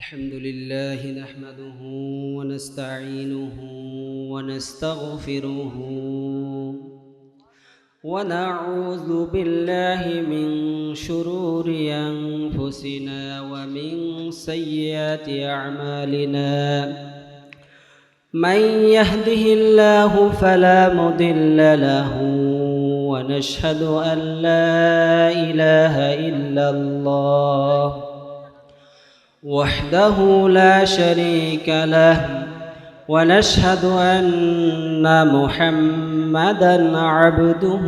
الحمد لله نحمده ونستعينه ونستغفره ونعوذ بالله من شرور أنفسنا ومن سيئات أعمالنا من يهده الله فلا مضل له ونشهد أن لا إله إلا الله وحده لا شريك له ونشهد أن محمدًا عبده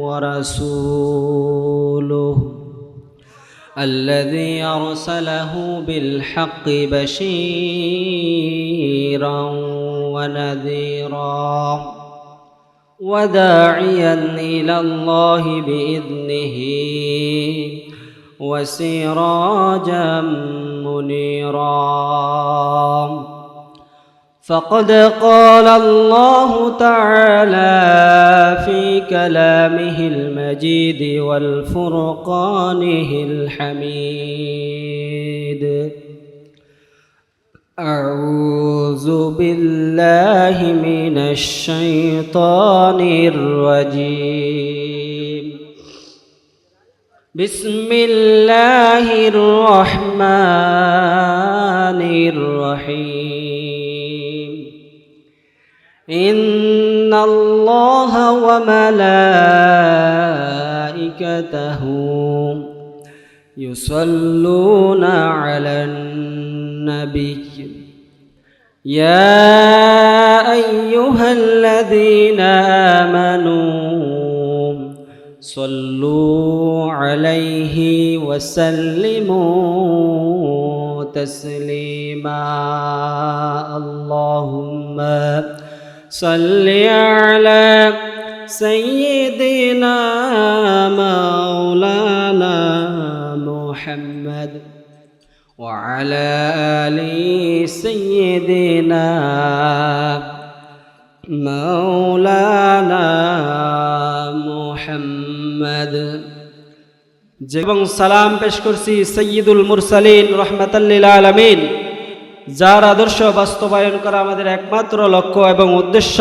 ورسوله الذي أرسله بالحق بشيرًا ونذيرًا وداعيًا إلى الله بإذنه وسراجا منيرا فقد قال الله تعالى في كلامه المجيد والفرقانه الحميد أعوذ بالله من الشيطان الرجيم بسم الله الرحمن الرحيم إن الله وملائكته يصلون على النبي يا أيها الذين آمنوا صلوا عليه وسلموا تسليما اللهم صل على سيدنا مولانا محمد وعلى آل سيدنا مولانا মুহাম্মদ এবং সালাম পেশ করছি সাইয়্যিদুল মুরসালিন রাহমাতাল লিল আলামিন, যার আদর্শ বাস্তবায়ন করা আমাদের একমাত্র লক্ষ্য এবং উদ্দেশ্য।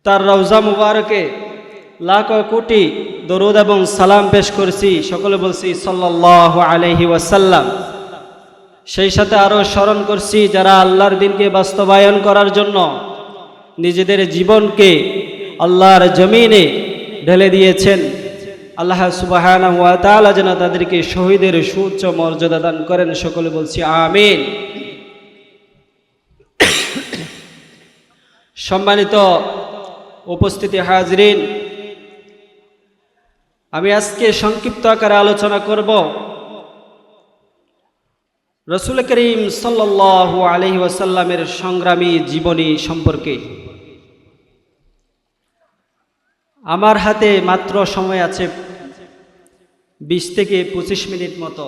তার রওজা মুবারকে লাখো কোটি দরুদ এবং সালাম পেশ করছি, সকলে বলছি সাল্লাল্লাহু আলাইহি ওয়াসাল্লাম। সেই সাথে আরও স্মরণ করছি যারা আল্লাহর দ্বীনকে বাস্তবায়ন করার জন্য নিজেদের জীবনকে আল্লাহর জমিনে ঢেলে দিয়েছেন, আল্লাহ সুবহানাহু ওয়া তাআলা যেন তাদেরকে শহীদের সুউচ্চ মর্যাদা দান করেন, সকলে বলছি আমিন। সম্মানিত উপস্থিতি হাজরিন, আমি আজকে সংক্ষিপ্ত আকারে আলোচনা করব রাসূল করিম সাল্লাল্লাহু আলাইহি ওয়াসাল্লামের সংগ্রামী জীবনী সম্পর্কে। আমার হাতে মাত্র সময় আছে 20 থেকে 25 মিনিট মতো।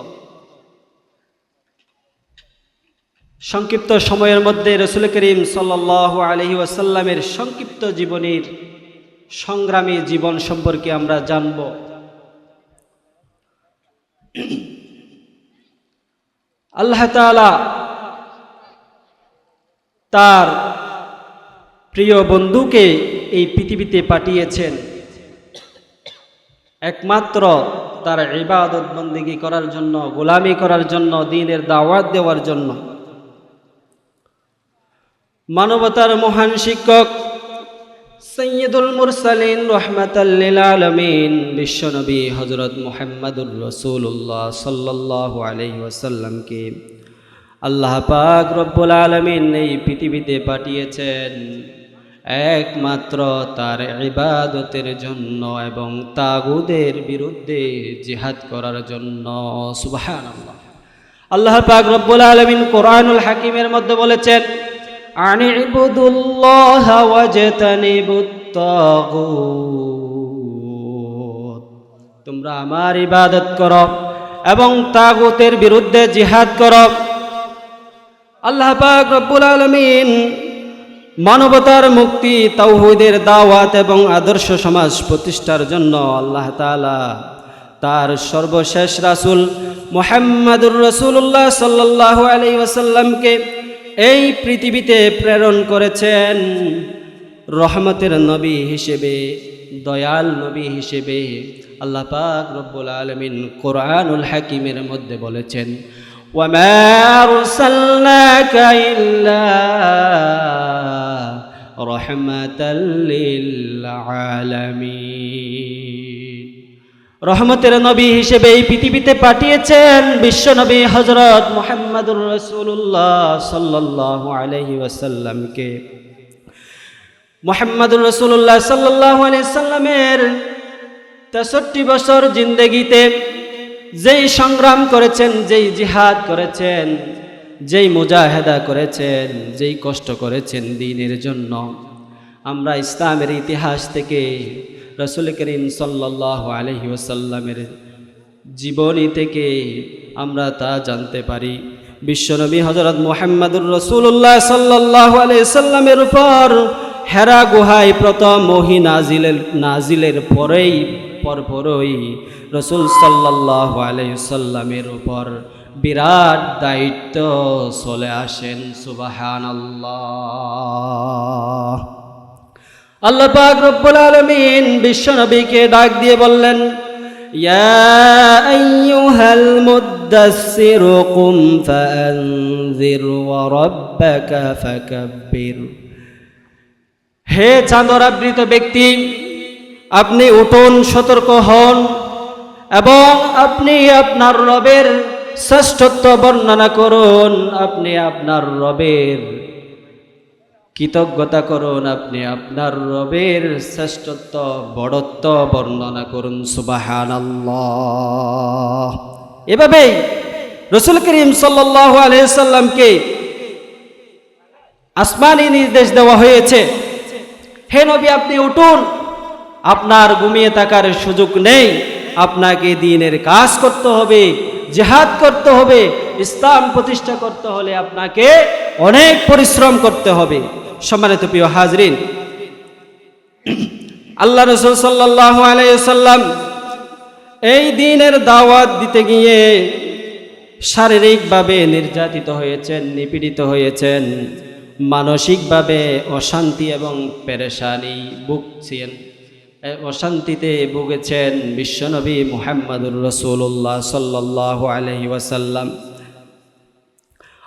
সংক্ষিপ্ত সময়ের মধ্যে রাসূল করিম সাল্লাল্লাহু আলাইহি ওয়াসাল্লামের সংক্ষিপ্ত জীবনীর সংগ্রামী জীবন সম্পর্কে আমরা জানব। আল্লাহ তাআলা তার প্রিয় বন্ধুকে এই পৃথিবীতে পাঠিয়েছেন একমাত্র তার ইবাদত বন্দেগী করার জন্য, গোলামি করার জন্য, দ্বীনের দাওয়াত দেওয়ার জন্য। মানবতার মহান শিক্ষক সাইয়্যিদুল মুরসালিন রাহমাতাল লিল আলামিন বিশ্বনবী হযরত মুহাম্মদুর রাসূলুল্লাহ সাল্লাল্লাহু আলাইহি ওয়াসাল্লামকে আল্লাহ পাক রব্বুল আলামিন এই পৃথিবীতে পাঠিয়েছেন একমাত্র তার ইবাদতের জন্য এবং তাগুদের বিরুদ্ধে জিহাদ করার জন্য। সুবহানাল্লাহ। আল্লাহ পাক রব্বুল আলামিন কোরআনুল হাকিমের মধ্যে বলেছেন, আনিবুদুল্লাহ ওয়াজতানিবুত তাগুত, তোমরা আমার ইবাদত করো এবং তাগুতের বিরুদ্ধে জিহাদ করো। আল্লাহ পাক রব্বুল আলামিন মানবতার মুক্তি, তাওহীদের দাওয়াত এবং আদর্শ সমাজ প্রতিষ্ঠার জন্য আল্লাহ তাআলা তার সর্বশেষ রাসূল মুহাম্মাদুর রাসূলুল্লাহ সাল্লাল্লাহু আলাইহি ওয়াসাল্লামকে এই পৃথিবীতে প্রেরণ করেছেন রহমতের নবী হিসেবে, দয়াল নবী হিসেবে। আল্লাহ পাক রব্বুল আলামিন কোরআনুল হাকিমের মধ্যে বলেছেন, ওয়ামা আরসালনাকা ইল্লা রাহমাতাল লিল আলামিন। রহমতের নবী হিসেবে এই পৃথিবীতে পাঠিয়েছেন বিশ্ব নবী হযরত মুহাম্মদুর রাসূলুল্লাহ সাল্লাল্লাহু আলাইহি ওয়াসাল্লামকে। মুহাম্মদুর রাসূলুল্লাহ সাল্লাল্লাহু আলাইহি সাল্লামের 63 বছর জিন্দেগিতে যেই সংগ্রাম করেছেন, যেই জিহাদ করেছেন, যেই মুজাহিদা করেছেন, যেই কষ্ট করেছেন দ্বীনের জন্য, আমরা ইসলামের ইতিহাস থেকে রাসূল করিম সাল্লাল্লাহু আলাইহি ওয়াসাল্লামের জীবনী থেকে আমরা তা জানতে পারি। বিশ্বনবী হযরত মুহাম্মদুর রাসূলুল্লাহ সাল্লাল্লাহু আলাইহি সাল্লামের উপর হেরা গুহায় প্রথম ওহী নাজিলের পরপরই রাসূল সাল্লাল্লাহু আলাইহি সাল্লামের উপর বিরাট দায়িত্ব চলে আসেন। সুবহানাল্লাহ। আল্লাহ পাক রব্বুল আলামিন বিশ্বনবীকে ডাক দিয়ে বললেন, ইয়া আইয়ুহাল মুদ্দাসসির কুম ফাআনযির ওয়া রাব্বাকা ফাকাব্বির। হে চাঁদরাবৃত ব্যক্তি, আপনি উঠুন, সতর্ক হন এবং আপনি আপনার রবের শ্রেষ্ঠত্ব বর্ণনা করুন, আপনি আপনার রবের কৃতজ্ঞতা করুন, আপনি আপনার রবের শ্রেষ্ঠত্ব বড়ত্ব বর্ণনা করুন। সুবহানাল্লাহ। এভাবেই রাসূল করিম সাল্লাল্লাহু আলাইহি সাল্লামকে আসমানি নির্দেশ দেওয়া হয়েছে, হে নবী আপনি উঠুন, আপনার ঘুমিয়ে থাকার সুযোগ নেই, আপনাকে দ্বীনের কাজ করতে হবে, জিহাদ করতে হবে, ইসলাম প্রতিষ্ঠা করতে হলে আপনাকে অনেক পরিশ্রম করতে হবে। সম্মানিত প্রিয় হাজরিন, আল্লাহ রাসূল সাল্লাল্লাহু আলাইহি ওয়াসাল্লাম এই দ্বীনের দাওয়াত দিতে গিয়ে শারীরিকভাবে নির্যাতিত হয়েছেন, নিপীড়িত হয়েছেন, মানসিকভাবে অশান্তি এবং পেরেশানি ভুগছেন, অশান্তিতে ভুগেছেন বিশ্বনবী মুহাম্মদুর রাসূলুল্লাহ সাল্লাল্লাহু আলাইহি ওয়াসাল্লাম।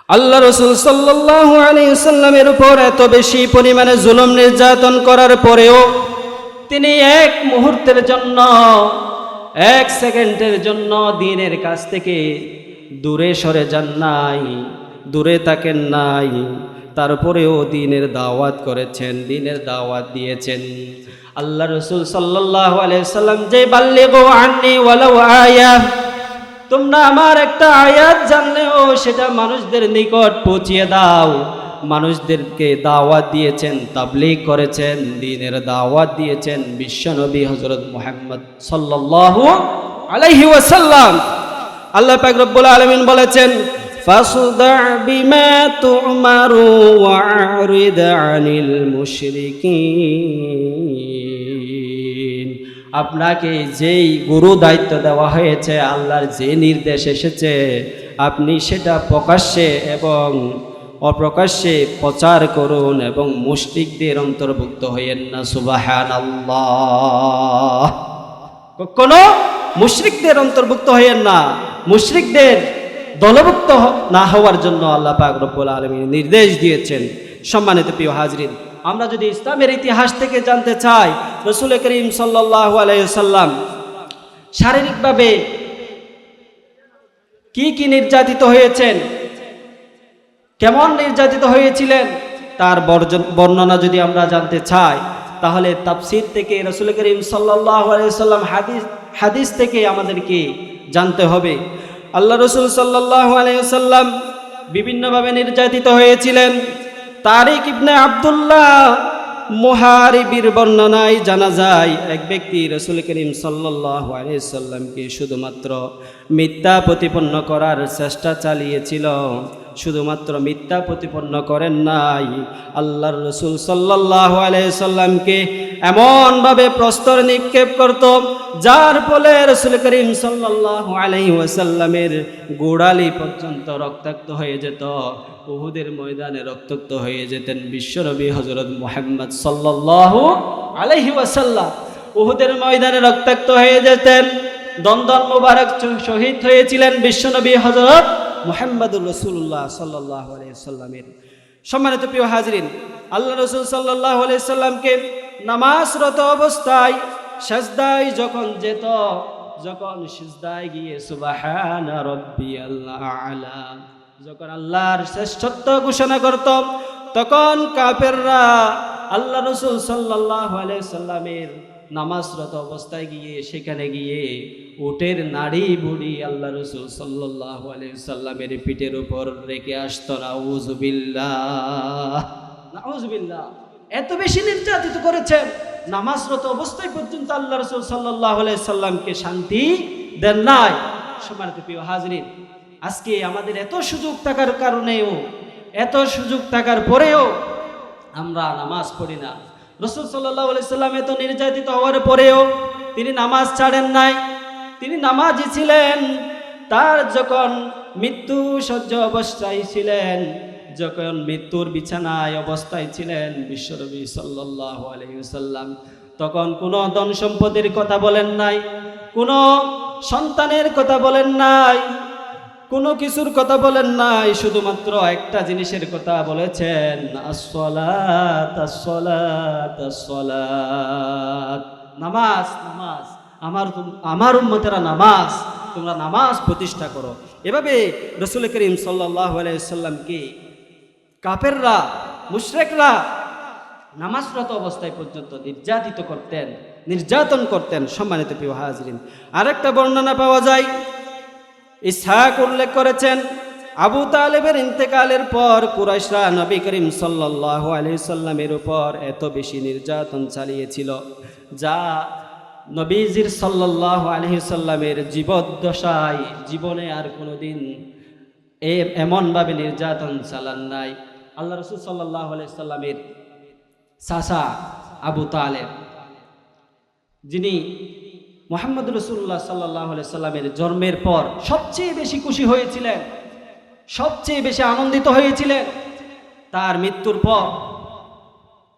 আল্লাহ রাসূল সাল্লাল্লাহু আলাইহি ওয়াসাল্লামের উপর এত বেশি পরিমাণে জুলুম নির্যাতন করার পরেও তিনি এক মুহূর্তের জন্য, এক সেকেন্ডের জন্য দ্বীনের কাছ থেকে দূরে সরে যান নাই, দূরে থাকেন নাই। তারপরেও দ্বীনের দাওয়াত করেছেন, দ্বীনের দাওয়াত দিয়েছেন। আল্লাহ রাসূল সাল্লাল্লাহু আলাইহি ওয়াসাল্লাম যে বাল্লিগু আন্নি ওয়ালাউ আয়া, তোমরা আমার একটা আয়াত জানলেও সেটা মানুষদের নিকট পৌঁছিয়ে দাও। মানুষদেরকে দাওয়াত দিয়েছেন, তাবলীগ করেছেন, দ্বীনের দাওয়াত দিয়েছেন বিশ্বনবী হযরত মুহাম্মদ সাল্লাল্লাহু আলাইহি ওয়াসাল্লাম। আল্লাহ পাক রব্বুল আলামিন বলেছেন, ফাসদা বিমা তু'মারু ওয়া'রিদ আনিল মুশরিকিন। আপনাকে যেই গুরু দায়িত্ব দেওয়া হয়েছে, আল্লাহর যে নির্দেশ এসেছে, আপনি সেটা প্রকাশ্যে এবং অপ্রকাশ্যে প্রচার করুন এবং মুশরিকদের অন্তর্ভুক্ত হইয়েন না। সুবহানাল্লাহ। কখনো মুশরিকদের অন্তর্ভুক্ত হইয়েন না, মুশরিকদের দলভুক্ত না হওয়ার জন্য আল্লাহ পাক রব্বুল আলামিন নির্দেশ দিয়েছেন। সম্মানিত প্রিয় হাজরিন, আমরা যদি ইসলামের ইতিহাস থেকে জানতে চাই রাসূল করিম সাল্লাল্লাহু আলাইহি ওয়াসাল্লাম শারীরিকভাবে কি কি নির্যাতিত হয়েছেন, কেমন নির্যাতিত হয়েছিলেন, তার বর্ণনা যদি আমরা জানতে চাই তাহলে তাফসীর থেকে, রাসূল করিম সাল্লাল্লাহু আলাইহি ওয়াসাল্লাম হাদিস থেকে আমাদেরকে জানতে হবে। আল্লাহ রাসূল সাল্লাল্লাহু আলাইহি ওয়াসাল্লাম বিভিন্নভাবে নির্যাতিত হয়েছিলেন। তারিক ইবনে আব্দুল্লাহ মুহারিবির বর্ণনায় জানা যায় এক ব্যক্তি রাসূল করিম সাল্লাল্লাহু আলাইহি ওয়াসাল্লামকে শুধুমাত্র মিথ্যা প্রতিপন্ন করার চেষ্টা চালিয়েছিল। শুধুমাত্র মিথ্যা প্রতিপন্ন করেন নাই, আল্লাহর রাসূল সাল্লাল্লাহু আলাইহি সাল্লামকে এমনভাবে প্রস্তর নিক্ষেপ করত যার ফলে রাসূল করিম সাল্লাল্লাহু আলাইহি ওয়াসাল্লামের গোড়ালি পর্যন্ত রক্তাক্ত হয়ে যেত। উহুদের ময়দানে রক্তাক্ত হয়ে যেতেন বিশ্বনবী হযরত মুহাম্মদ সাল্লাল্লাহু আলাইহি ওয়াসাল্লাম। উহুদের ময়দানে রক্তাক্ত হয়ে যেতেন। দন্দন মুবারক শহীদ হয়েছিলেন বিশ্বনবী হযরত মুহাম্মদুর রাসূলুল্লাহ সাল্লাল্লাহু আলাইহি ওয়াসাল্লামের। সম্মানিত প্রিয় হাজরিন, আল্লাহ রাসূল সাল্লাল্লাহু আলাইহি সাল্লামকে নামাজরত অবস্থায় সিজদায় যখন যেত, যখন সিজদায় গিয়ে সুবহানা রাব্বিয়াল আ'লা যখন আল্লাহর শ্রেষ্ঠত্ব ঘোষণা করত, তখন কাফেররা আল্লাহ রাসূল সাল্লাল্লাহু আলাইহি সাল্লামের নামাজরত অবস্থায় গিয়ে সেখানে গিয়ে উটের নাড়ি বুড়ি আল্লাহ রাসূল সাল্লাল্লাহু আলাইহি সাল্লামের পিঠের উপর রেখে আসতো। নাউযুবিল্লাহ, নাউযুবিল্লাহ। এত বেশি নির্যাতিত করেছেন, নামাজরত অবস্থায় পর্যন্ত আল্লাহ রাসূল সাল্লাল্লাহু আলাইহি সাল্লামকে শান্তি দেন নাই। সম্মানিত প্রিয় হাজরিন, আজকে আমাদের এত সুযোগ থাকার কারণেও, এত সুযোগ থাকার পরেও আমরা নামাজ পড়ি না। রাসূল সাল্লাল্লাহু আলাইহি সাল্লাম এত নির্যাতিত হওয়ার পরেও তিনি নামাজ ছাড়েন নাই, তিনি নামাজি ছিলেন। তার যখন মৃত্যু সহ্য অবস্থায় ছিলেন, যখন মৃত্যুর বিছানায় অবস্থায় ছিলেন বিশ্বনবী সাল্লাল্লাহু আলাইহি ওয়াসাল্লাম, তখন কোনো ধন সম্পদের কথা বলেন নাই, কোনো সন্তানের কথা বলেন নাই, কোনো কিছুর কথা বলেন নাই, শুধুমাত্র একটা জিনিসের কথা বলেছেন, আসসালাত আসসালাত আসসালাত, নামাজ নামাজ, আমার উম্মতেরা নামাজ, তোমরা নামাজ প্রতিষ্ঠা করো। এভাবে রাসূল করিম সাল্লাল্লাহু আলাইহি ওয়াসাল্লামকে কাফেররা, মুশরিকরা নামাজরত অবস্থায় পর্যন্ত নির্যাতিত করতেন, নির্যাতন করতেন। সম্মানিত প্রিয় হাজরিন, আরেকটা বর্ণনা পাওয়া যায়, ইসহাক উল্লেখ করেছেন, আবু তালেবের ইন্তেকালের পর কুরাইশরা নবী করিম সাল্লাল্লাহু আলাইহি সাল্লামের উপর এত বেশি নির্যাতন চালিয়েছিল যা নবীজির সাল্লাল্লাহু আলাইহি সাল্লামের জীবদ্দশায় জীবনে আর কোনোদিন এমনভাবে নির্যাতন চালান নাই। আল্লাহ রাসূল সাল্লাল্লাহু আলাইহি সাল্লামের চাচা আবু তালেব, যিনি মুহাম্মদ রাসূলুল্লাহ সাল্লাল্লাহু আলাইহি সাল্লামের জন্মের পর সবচেয়ে বেশি খুশি হয়েছিলেন, সবচেয়ে বেশি আনন্দিত হয়েছিলেন, তার মৃত্যুর পর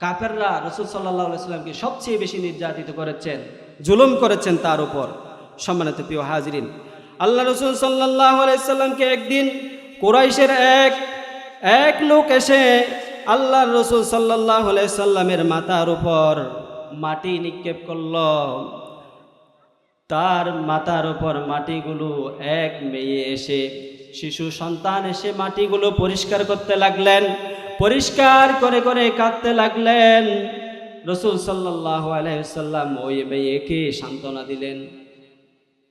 কাফেররা রাসূল সাল্লাল্লাহু আলাইহি সাল্লামকে সবচেয়ে বেশি নির্যাতিত করেছেন, জুলুম করেছেন তার উপর। সম্মানিত প্রিয় হাজরিন, আল্লাহ রাসূল সাল্লাল্লাহু আলাইহি সাল্লামকে একদিন কুরাইশের এক লোক এসে আল্লাহ রাসূল সাল্লাল্লাহু আলাইহি সাল্লামের মাথার উপর মাটি নিক্ষেপ করল। তার মাথার উপর মাটিগুলো এক মেয়ে এসে, শিশু সন্তান এসে মাটিগুলো পরিষ্কার করতে লাগলেন, পরিষ্কার করে করে কাঁদতে লাগলেন। রাসূল সাল্লাল্লাহু আলাইহি ওয়াসাল্লাম ওই মেয়েকে সান্ত্বনা দিলেন,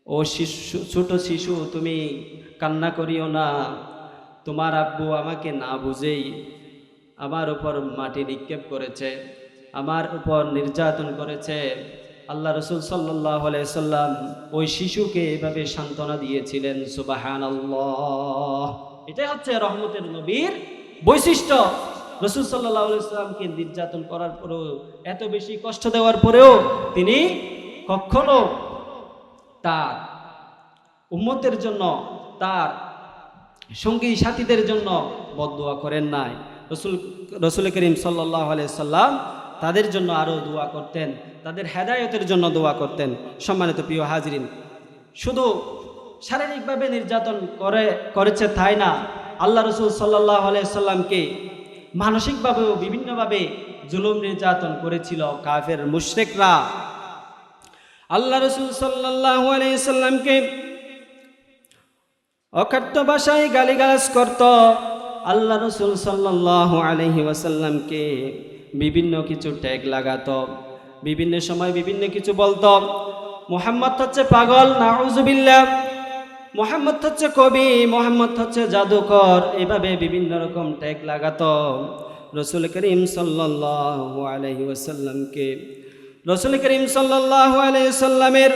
ও শিশু, ছোট শিশু, তুমি কান্না করিও না, তোমার আব্বু আমাকে না বুঝেই আমার উপর মাটি নিক্ষেপ করেছে, আমার উপর নির্যাতন করেছে। আল্লাহ রাসূল সাল্লাল্লাহু আলাইহি ওয়াসাল্লাম ওই শিশুকে এভাবে সান্ত্বনা দিয়েছিলেন। সুবহানাল্লাহ, এটাই হচ্ছে রহমতের নবীর বৈশিষ্ট্য। রাসূল সাল্লাল্লাহু আলাইহি ওয়াসাল্লামকে নির্যাতন করার পরেও, এত বেশি কষ্ট দেওয়ার পরেও তিনি কখনো তার উম্মতের জন্য, তার সঙ্গী সাথীদের জন্য বদদুয়া করেন নাই। রাসূল করিম সাল্লাল্লাহু আলাইহি ওয়াসাল্লাম তাদের জন্য আরও দোয়া করতেন, তাদের হেদায়েতের জন্য দোয়া করতেন। সম্মানিত প্রিয় হাজরিন, শুধু শারীরিকভাবে নির্যাতন করেছে তাই না, আল্লাহ রাসূল সাল্লাল্লাহু আলাইহি ওয়াসাল্লামকে মানসিকভাবেও বিভিন্নভাবে জুলুম নির্যাতন করেছিল কাফের মুশরিকরা। আল্লাহ রাসূল সাল্লাল্লাহু আলাইহি ওয়াসাল্লামকে অকথ্য ভাষায় গালিগালাজ করত। আল্লাহ রাসূল সাল্লাল্লাহু আলাইহি ওয়াসাল্লামকে বিভিন্ন কিছু ট্যাগ লাগাতো, বিভিন্ন সময় বিভিন্ন কিছু বলতো। মুহাম্মদ হচ্ছে পাগল, নাউযুবিল্লাহ, মুহাম্মদ হচ্ছে কবি, মুহাম্মদ হচ্ছে জাদুকর, এভাবে বিভিন্ন রকম ট্যাগ লাগাতো রাসূল করিম সাল্লাল্লাহু আলাইহি ওয়াসাল্লামকে। রাসূল করিম সাল্লাল্লাহু আলাইহি ওয়াসাল্লামের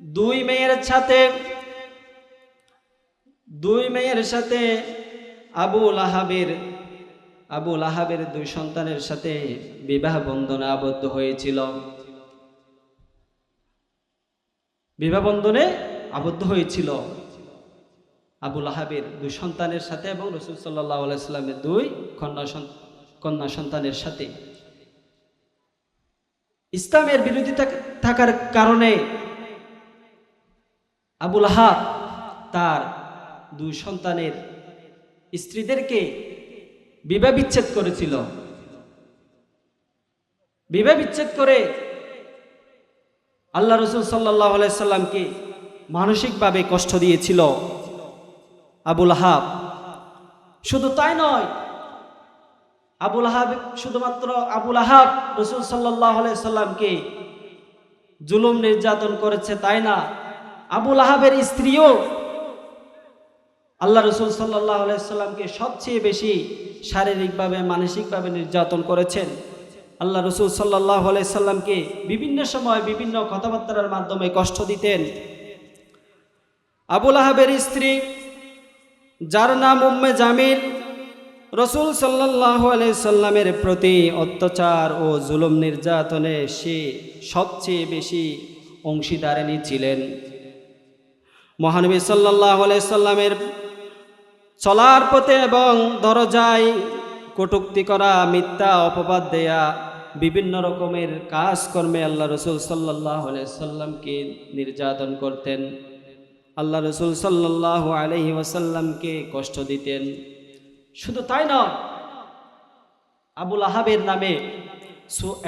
দুই মেয়ের সাথে আবু লাহাবের দুই সন্তানের সাথে বিবাহ বন্ধনে আবদ্ধ হয়েছিল। বিবাহ বন্ধনে আবদ্ধ হয়েছিল আবু লাহাবের দুই সন্তানের সাথে এবং রাসূল সাল্লাল্লাহু আলাইহি সাল্লামের দুই কন্যা সন্তানের সাথে। ইসলামের বিরোধিতা থাকার কারণে আবু লাহাব তার দুই সন্তানের স্ত্রীদেরকে বিবাহ বিচ্ছেদ করেছিল। বিবাহ বিচ্ছেদ করে আল্লাহ রাসূল সাল্লাল্লাহু আলাইহি সাল্লামকে মানসিকভাবে কষ্ট দিয়েছিল আবু লাহাব। শুধু তাই নয়, শুধুমাত্র আবু লাহাব রাসূল সাল্লাল্লাহু আলাইহি সাল্লামকে জুলুম নির্যাতন করেছে তাই না, আবু লাহাবের স্ত্রীও আল্লাহ রাসূল সাল্লাল্লাহু আলাইহি সাল্লামকে সবচেয়ে বেশি শারীরিকভাবে মানসিকভাবে নির্যাতন করেছেন। আল্লাহ রাসূল সাল্লাল্লাহু আলাইহি সাল্লামকে বিভিন্ন সময় বিভিন্ন কথাবার্তার মাধ্যমে কষ্ট দিতেন। আবু লাহাবের স্ত্রী, যার নাম উম্মে জামিল, রাসূল সাল্লাল্লাহু আলাইহি সাল্লামের প্রতি অত্যাচার ও জুলুম নির্যাতনে সে সবচেয়ে বেশি অংশীদারিণী ছিলেন। মহানবী সাল্লাল্লাহু আলাইহি সাল্লামের চলার পথে এবং দরজায় কটূক্তি করা, মিথ্যা অপবাদ দেয়া, বিভিন্ন রকমের কাজকর্মে আল্লাহ রাসূল সাল্লাল্লাহু আলাইহি সাল্লামকে নির্যাতন করতেন। আল্লাহ রাসূল সাল্লাল্লাহু আলাইহি ওয়াসাল্লামকে কষ্ট দিতেন। শুধু তাই নয়, আবু লাহাবের নামে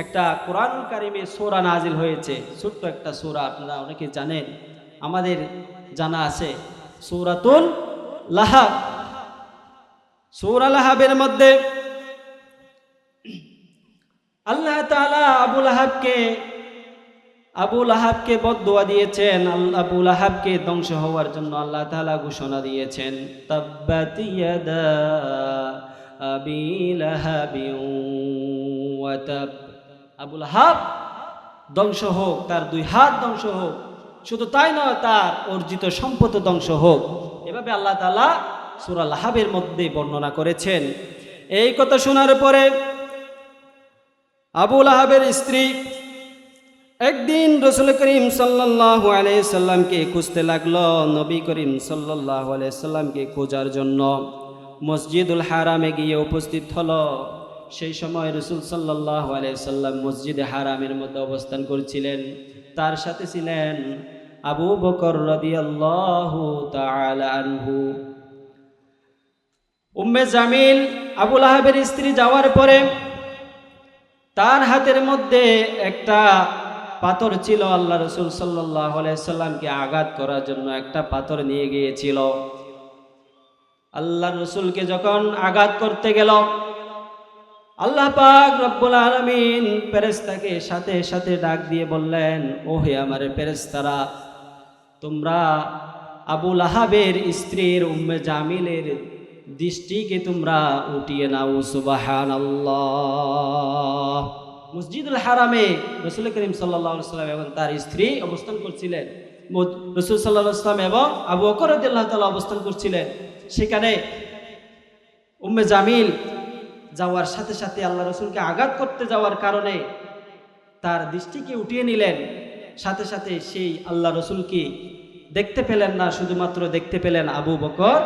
একটা কোরআনুল কারীমে সূরা নাজিল হয়েছে, ছোট্ট একটা সূরা, আপনারা অনেকে জানেন, আমাদের জানা আছে, সূরাতুল লাহাব। সূরা লাহাবের মধ্যে আল্লাহ তাআলা আবু লাহাবকে বদদুয়া দিয়েছেন। আবু লাহাবকে ধ্বংস হওয়ার জন্য আল্লাহ তাআলা ঘোষণা দিয়েছেন, তাব্বাত ইয়াদা আবি লাহাবিন ওয়া তাব। আবু লাহাব ধ্বংস হোক, তার দুই হাত ধ্বংস হোক। শুধু তাই নয়, তার অর্জিত সম্পদ ধ্বংস হোক। এভাবে আল্লাহ তাআলা সূরা লাহাবের মধ্যে বর্ণনা করেছেন। এই কথা শোনার পরে আবু লাহাবের স্ত্রী একদিন রাসূল করিম সাল্লাল্লাহু আলাইহি সাল্লামকে খুঁজতে লাগলো। নবী করিম সাল্লাল্লাহু আলাইহি সাল্লামকে খোঁজার জন্য মসজিদুল হারামে গিয়ে উপস্থিত হলো। সেই সময় রাসূল সাল্লাল্লাহু আলাইহি সাল্লাম মসজিদে হারামের মধ্যে অবস্থান করছিলেন। তার সাথে ছিলেন আবু বকর রাদিয়াল্লাহু তাআলা আনহু। উম্মে জামিল আবু লাহাবের স্ত্রী যাওয়ার পরে তার হাতের মধ্যে একটা পাথর ছিল। আল্লাহ রাসূল সাল্লাল্লাহু আলাইহি সাল্লামকে আঘাত করার জন্য একটা পাথর নিয়ে গিয়েছিল। আল্লাহ রাসূলকে যখন আঘাত করতে গেল, আল্লাহ পাক রব্বুল আলামিন ফেরেশতাকে সাথে সাথে ডাক দিয়ে বললেন, ও হে আমার ফেরেশতারা, তোমরা আবু লাহাবের স্ত্রীর উম্মে জামিলের দৃষ্টিকে তোমরা উঠিয়ে নাও। সুবহানাল্লাহ। মসজিদুল হারামে রাসূল করিম সাল্লাল্লাহু আলাইহি সাল্লাম এবং তার স্ত্রী অবস্থান করছিলেন। রাসূল সাল্লাল্লাহু আলাইহি সাল্লাম এবং আবু বকর রাদিয়াল্লাহু তাআলা অবস্থান করছিলেন। সেখানে উম্মে জামিল যাওয়ার সাথে সাথে আল্লাহ রাসূলকে আঘাত করতে যাওয়ার কারণে তার দৃষ্টিকে উঠিয়ে নিলেন। সাথে সাথে সেই আল্লাহ রাসূলকে দেখতে পেলেন না, শুধুমাত্র দেখতে পেলেন আবু বকর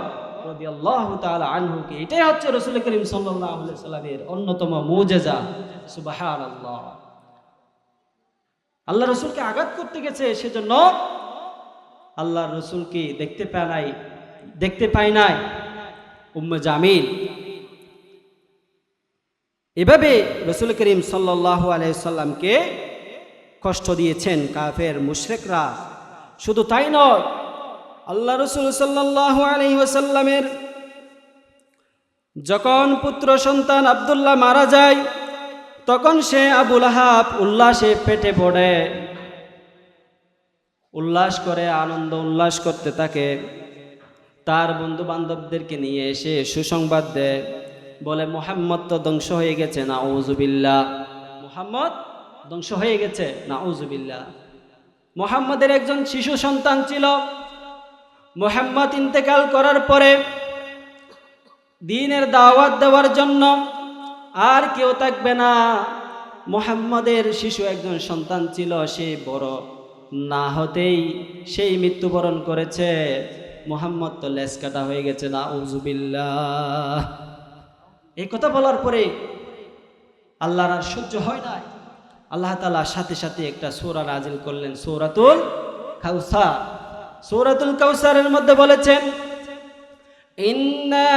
রাদিয়াল্লাহু তাআলা আনহুকে। এটাই হচ্ছে রাসূল করিম সাল্লাল্লাহু আলাইহি সাল্লামের অন্যতম মুজিজা। সুবহানাল্লাহ। আল্লাহ রাসূলকে আঘাত করতে গেছে, সেজন্য আল্লাহ রাসূলকে দেখতে পায় নাই উম্মে জামিল। এভাবে রাসূল করিম সাল্লাল্লাহু আলাইহি সাল্লামকে কষ্ট দিয়েছেন কাফের মুশরিকরা। শুধু তাই নয়, আল্লাহ রাসূল সাল্লাল্লাহু আলাইহি ওয়াসাল্লামের যখন পুত্র সন্তান আব্দুল্লাহ মারা যায়, তখন সে আবু লাহাব উল্লাসে পেটে পড়ে, উল্লাস করে, আনন্দ উল্লাস করতে থাকে। তার বন্ধু বান্ধবদেরকে নিয়ে এসে সুসংবাদ দেয়, বলে মুহাম্মদ তো ধ্বংস হয়ে গেছে, নাউযুবিল্লাহ। মুহাম্মদ ধ্বংস হয়ে গেছে, নাউযুবিল্লাহ। মুহাম্মদের একজন শিশু সন্তান ছিল। মুহাম্মদ ইন্তেকাল করার পরে দ্বীনের দাওয়াত দেওয়ার জন্য আর কেউ থাকবে না। মুহাম্মদের শিশু একজন সন্তান ছিল, সে বড় না হতেই সেই মৃত্যুবরণ করেছে। মুহাম্মদ তো লেজ কাটা হয়ে গেছে, নাউযুবিল্লাহ। এই কথা বলার পরে আল্লাহর আর সহ্য হয় না। আল্লাহ তাআলা সাথে সাথে একটা সূরা নাজিল করলেন, সূরাতুল কাউসার। সূরাতুল কাউসারের মধ্যে বলেছেন, ইন্না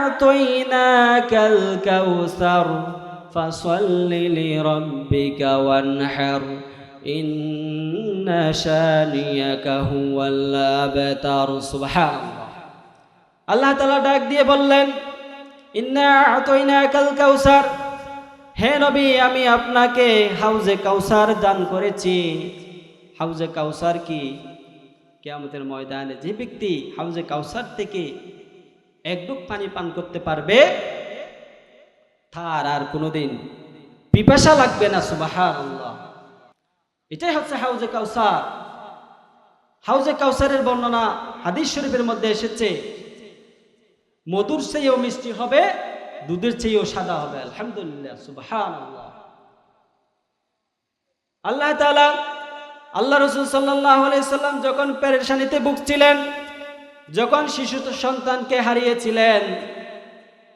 আ'তাইনাকাল কাউসার ফাসাল্লি লিরাব্বিকা ওয়ানহার ইন্না শানিয়াকা হুয়াল আবতার। সুবহানাল্লাহ। আল্লাহ তাআলা ডাক দিয়ে বললেন, ইন্না আ'তাইনাকাল কাউসার, হে নবী আমি আপনাকে হাউজে কাউসার দান করেছি। হাউজে কাউসার কি? কিয়ামতের ময়দানে যে ব্যক্তি হাউজে কাউসার থেকে এক ডুব পানি পান করতে পারবে, তার আর কোনোদিন পিপাসা লাগবে না। সুবহানাল্লাহ। এটাই হচ্ছে হাউজে কাউসার। হাউজে কাউসারের বর্ণনা হাদিস শরীফের মধ্যে এসেছে, মধুর চেয়েও মিষ্টি হবে, দুধের চেয়েও সাদা হবে। আলহামদুলিল্লাহ, সুবহানাল্লাহ। আল্লাহ তাআলা, আল্লাহ রাসূল সাল্লাল্লাহু আলাইহি সাল্লাম যখন পেরেশানিতে ভুগছিলেন, যখন শিশু সন্তানকে হারিয়েছিলেন,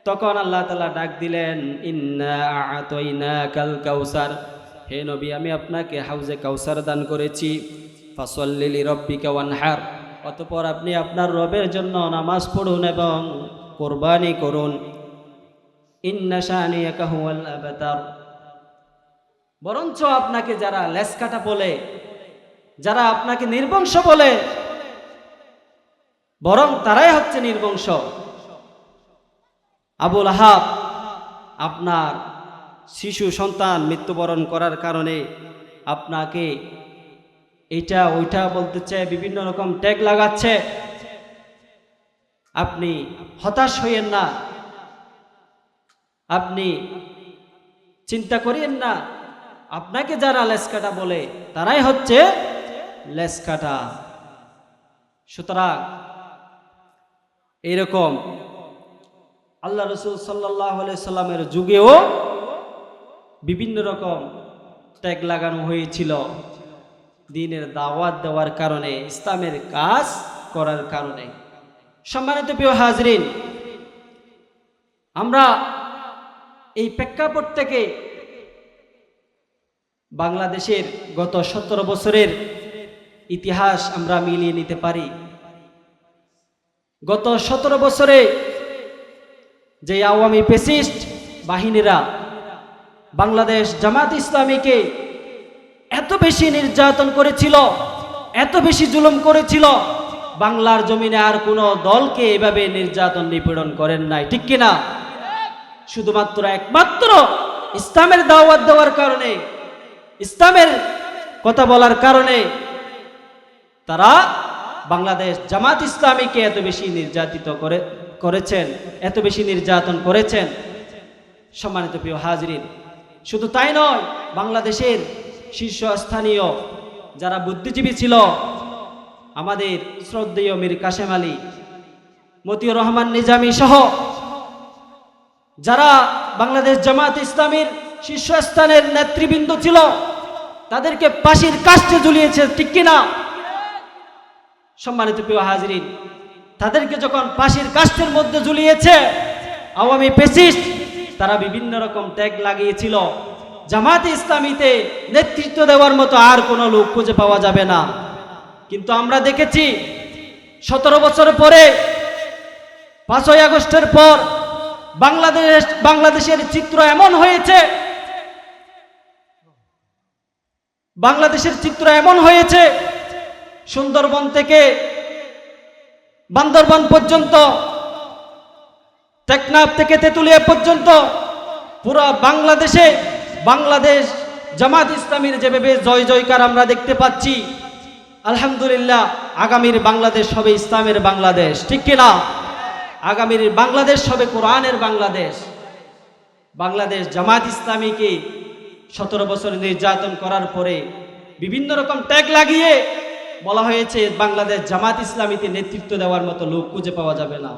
তখন আল্লাহ তাআলা ডাক দিলেন, ইন্না আ'তাইনাকাল কাউসার, হে নবী আমি আপনাকে হাউজে কাউসার দান করেছি। ফাসাল্লি লিরাব্বিকা ওয়ানহার, অতঃপর আপনি আপনার রবের জন্য নামাজ পড়ুন এবং কুরবানি করুন। ইন্না শানিয়াকা হুয়াল আবতার, বরঞ্চ আপনাকে যারা লেজ কাটা বলে, যারা আপনাকে নির্বংশ বলে, বরং তারাই হচ্ছে নির্বংশ। আবু লাহাব আপনার শিশু সন্তান মৃত্যুবরণ করার কারণে আপনাকে এটা ওইটা বলতে চায়, বিভিন্ন রকম ট্যাগ লাগাচ্ছে। আপনি হতাশ হইয়েন না, আপনি চিন্তা করিয়েন না। আপনাকে যারা লেজ কাটা বলে তারাই হচ্ছে লেজ কাটা। সুতরাং এরকম আল্লাহ রাসূল সাল্লাল্লাহু আলাইহি সাল্লামের যুগেও বিভিন্ন রকম ট্যাগ লাগানো হয়েছিল দ্বীনের দাওয়াত দেওয়ার কারণে, ইসলামের কাজ করার কারণে। সম্মানিত প্রিয় হাজরিন, আমরা এই প্রেক্ষাপট থেকে বাংলাদেশের গত 17 বছরের ইতিহাস আমরা মিলিয়ে নিতে পারি। গত 17 বছরে যে আওয়ামী ফ্যাসিস্ট বাহিনীরা বাংলাদেশ জামাত ইসলামীকে এত বেশি নির্যাতন করেছিল, এত বেশি জুলুম করেছিল, বাংলার জমিনে আর কোনো দলকে এভাবে নির্যাতন নিপীড়ন করেন নাই, ঠিক কিনা? শুধুমাত্র একমাত্র ইসলামের দাওয়াত দেওয়ার কারণে, ইসলামের কথা বলার কারণে তারা বাংলাদেশ জামাত ইসলামীকে এত বেশি নির্যাতিত করেছেন, এত বেশি নির্যাতন করেছেন। সম্মানিত প্রিয় হাজরিন, শুধু তাই নয়, বাংলাদেশের শীর্ষস্থানীয় যারা বুদ্ধিজীবী ছিল, আমাদের শ্রদ্ধেয় মীর কাসেম আলী, মতিউর রহমান নিজামী সহ যারা বাংলাদেশ জামাত ইসলামীর শীর্ষস্থানের নেতৃবৃন্দ ছিল, তাদেরকে ফাঁসির কাস্টে ঝুলিয়েছে, ঠিক কিনা? সম্মানিত প্রিয় হাজরিন, তাদেরকে যখন ফাঁসির কাস্টের মধ্যে ঝুলিয়েছে আওয়ামী ফ্যাসিস্ট, তারা বিভিন্ন রকম ট্যাগ লাগিয়েছিল, জামাত ইসলামীতে নেতৃত্ব দেওয়ার মতো আর কোনো লোক খুঁজে পাওয়া যাবে না। কিন্তু আমরা দেখেছি 17 বছর পরে, 5ই আগস্টের পর বাংলাদেশের চিত্র এমন হয়েছে, বাংলাদেশের চিত্র এমন হয়েছে, সুন্দরবন থেকে বান্দরবান পর্যন্ত, টেকনাফ থেকে তেতুলিয়া পর্যন্ত পুরো বাংলাদেশে বাংলাদেশ জামাত ইসলামীর যেভাবে জয় জয়কার আমরা দেখতে পাচ্ছি, আলহামদুলিল্লাহ আগামীর বাংলাদেশ হবে ইসলামের বাংলাদেশ, ঠিক কিনা? আগামীর বাংলাদেশ হবে কোরআনের বাংলাদেশ। বাংলাদেশ জামাত ইসলামীকে 17 বছর নির্যাতন করার পরে বিভিন্ন রকম ট্যাগ লাগিয়ে বলা হয়েছে বাংলাদেশ জামাত ইসলামীতে নেতৃত্ব দেওয়ার মতো লোক খুঁজে পাওয়া যাবে না।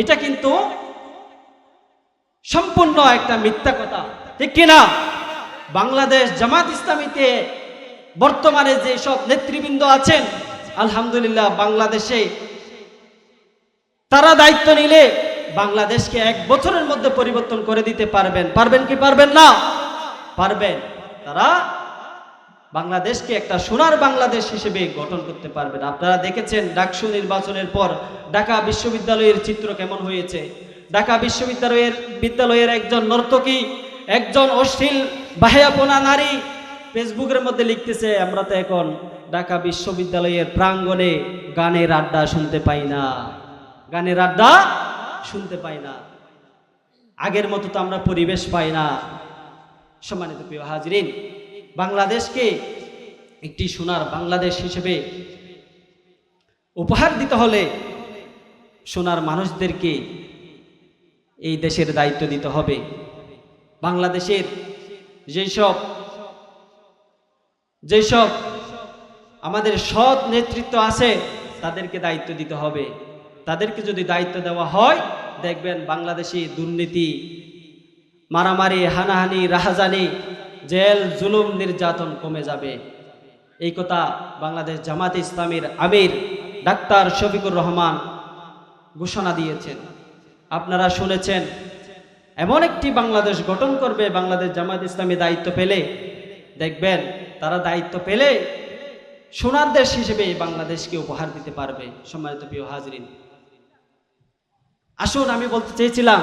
এটা কিন্তু সম্পূর্ণ একটা মিথ্যা কথা, ঠিক কিনা? বাংলাদেশ জামাত ইসলামীতে বর্তমানে যে সব নেতৃবৃন্দ আছেন, আলহামদুলিল্লাহ, বাংলাদেশে তারা দায়িত্ব নিলে বাংলাদেশকে 1 বছরের মধ্যে পরিবর্তন করে দিতে পারবেন। পারবেন কি পারবেন না? পারবেন। তারা বাংলাদেশকে একটা সোনার বাংলাদেশ হিসেবে গঠন করতে পারবেন। আপনারা দেখেছেন ডাকসু নির্বাচনের পর ঢাকা বিশ্ববিদ্যালয়ের চিত্র কেমন হয়েছে। ঢাকা বিশ্ববিদ্যালয়ের একজন নর্তকী, একজন অশ্লীল বাহিয়াপনা নারী ফেসবুকের মধ্যে লিখতেছে, আমরা তো এখন ঢাকা বিশ্ববিদ্যালয়ের প্রাঙ্গণে গানের আড্ডা শুনতে পাই না, গানের আড্ডা শুনতে পাই না, আগের মতো তো আমরা পরিবেশ পাই না। সম্মানিত প্রিয় হাজরিন, বাংলাদেশকে একটি সোনার বাংলাদেশ হিসেবে উপহার দিতে হলে সোনার মানুষদেরকে এই দেশের দায়িত্ব দিতে হবে। বাংলাদেশের যেসব আমাদের সৎ নেতৃত্ব আছে তাদেরকে দায়িত্ব দিতে হবে। তাদেরকে যদি দায়িত্ব দেওয়া হয়, দেখবেন বাংলাদেশে দুর্নীতি, মারামারি, হানাহানি, রাহাজানি, জেল, জুলুম, নির্যাতন কমে যাবে। এই কথা বাংলাদেশ জামাত ইসলামীর আমির ডাক্তার শফিকুর রহমান ঘোষণা দিয়েছেন। আপনারা শুনেছেন, এমন একটি বাংলাদেশ গঠন করবে বাংলাদেশ জামাত ইসলামী দায়িত্ব পেলে। দেখবেন তারা দায়িত্ব পেলে সোনার দেশ হিসেবে বাংলাদেশকে উপহার দিতে পারবে। সম্মানিত প্রিয় হাজরিন, আসুন, আমি বলতে চেয়েছিলাম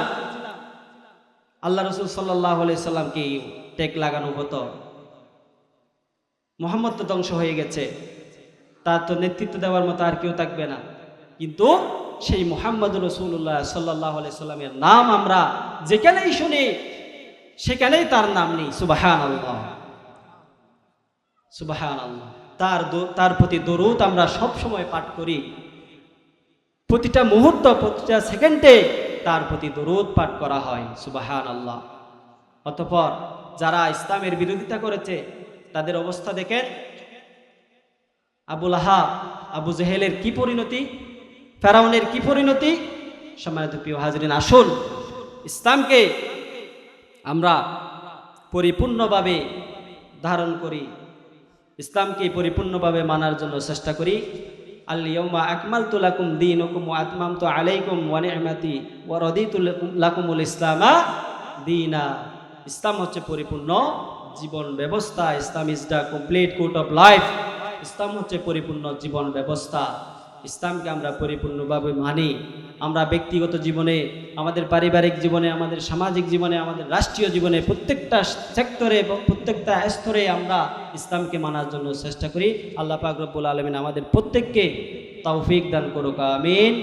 আল্লাহ রসুল সাল্লাল্লাহু আলাইহি সাল্লামকে ট্যাগ লাগানো হতো। মুহাম্মদ তো ধ্বংস হয়ে গেছে, তার তো নেতৃত্ব দেওয়ার মতো আর কেউ থাকবে না, কিন্তু সেই মুহাম্মদ রাসূলুল্লাহ সাল্লাল্লাহু আলাইহি সাল্লামের নাম আমরা যেখানেই শুনি সেখানেই তার নাম নেই। সুবহানাল্লাহ, সুবহানাল্লাহ। তার প্রতি দরুদ আমরা সব সময় পাঠ করি, প্রতিটা মুহূর্ত, প্রতিটা সেকেন্ডে তার প্রতি দরুদ পাঠ করা হয়। সুবহানাল্লাহ। অতঃপর যারা ইসলামের বিরোধিতা করেছে তাদের অবস্থা দেখেন। আবু লাহাব, আবু জেহেলের কি পরিণতি, ফেরাউনের কি পরিণতি। সম্মানিত প্রিয় হাজরিন, আসুন ইসলামকে আমরা পরিপূর্ণভাবে ধারণ করি, ইসলামকে পরিপূর্ণভাবে মানার জন্য চেষ্টা করি। আল ইয়াউমা আকমালতু লাকুম দীনাকুম ওয়া আতমামতু আলাইকুম ওয়া নি'মাতি ওয়া রাদিতু লাকুমুল ইসলামা দীনা। ইসলাম হচ্ছে পরিপূর্ণ জীবন ব্যবস্থা। Islam is the complete code of life. ইসলাম হচ্ছে পরিপূর্ণ জীবন ব্যবস্থা। ইসলামকে আমরা পরিপূর্ণভাবে মানি। আমরা ব্যক্তিগত জীবনে, আমাদের পারিবারিক জীবনে, আমাদের সামাজিক জীবনে, আমাদের রাষ্ট্রীয় জীবনে, প্রত্যেকটা সেক্টরে, প্রত্যেকটা স্তরে আমরা ইসলামকে মানার জন্য চেষ্টা করি। আল্লাহ পাক রব্বুল আলামিন আমাদের প্রত্যেককে তৌফিক দান করুক, আমিন।